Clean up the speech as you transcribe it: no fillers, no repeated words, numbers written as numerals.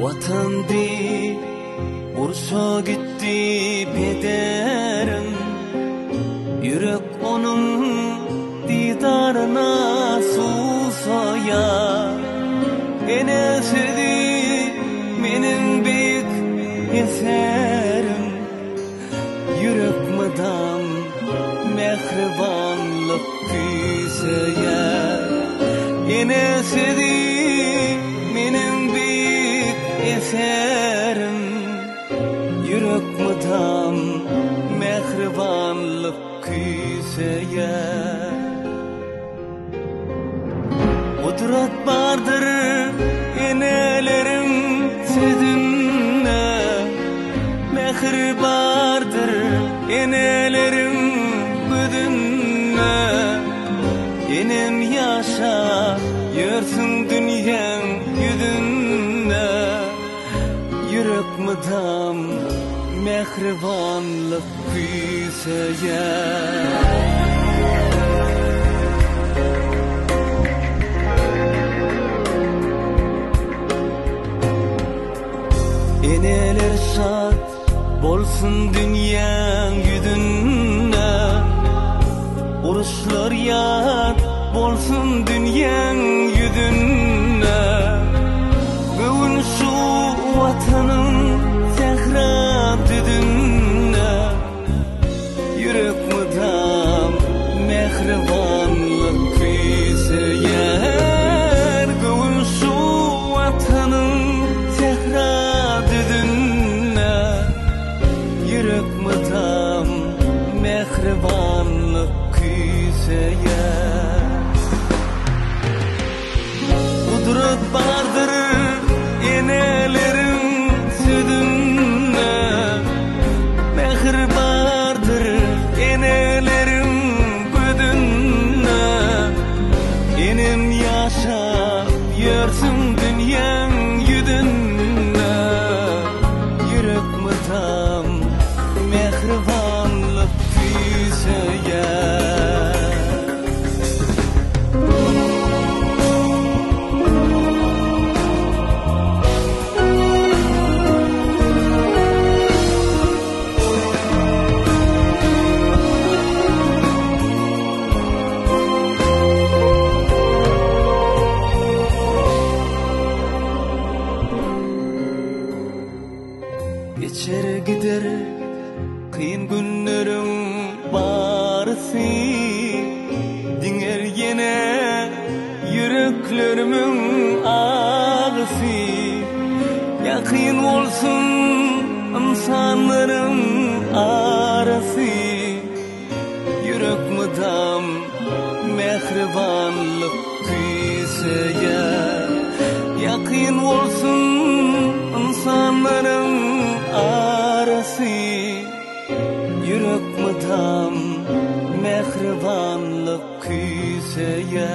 Vatandı ursa gitti pederim, yürek onun didarına susaya. Enesedi benim büyük eserim, yürek mıdam mehribanlık güzeye. Enesedi benim büyük eserim, yürek mıdam mehribanlık güzeye. Kudret vardır enelerim sizinle, mehir vardır enelerim büdünle. Enem yaşa yörsün dünyanın yüzünde, yürek mıdam mehribanlık güzeye. Eneler şad bolsun dünyanın yüzünde, uruşlar yad bolsun dünyanın yüzünde. Bugün şu vatanın zehra düdünde, yürek mıdam mehribanlık güzeye. Bugün şu vatanın zehra düdünde, yürek mıdam mehribanlık güzeye. Kudret vardır enelerin südünde, mehir vardır enelerin güdünde. Enim yaşa yörsün dünyanın yüzünde, yürek mıdam mehribanlık güzeye. Geçer gider kıyın günlerim barısı, dinger yine yüreklerimin ağrısı. Yakın olsun insanların arası, yürek mıdam mehribanlık güzeye. Yakın olsun insanların arası, yürek mıdam mehribanlık güzeye.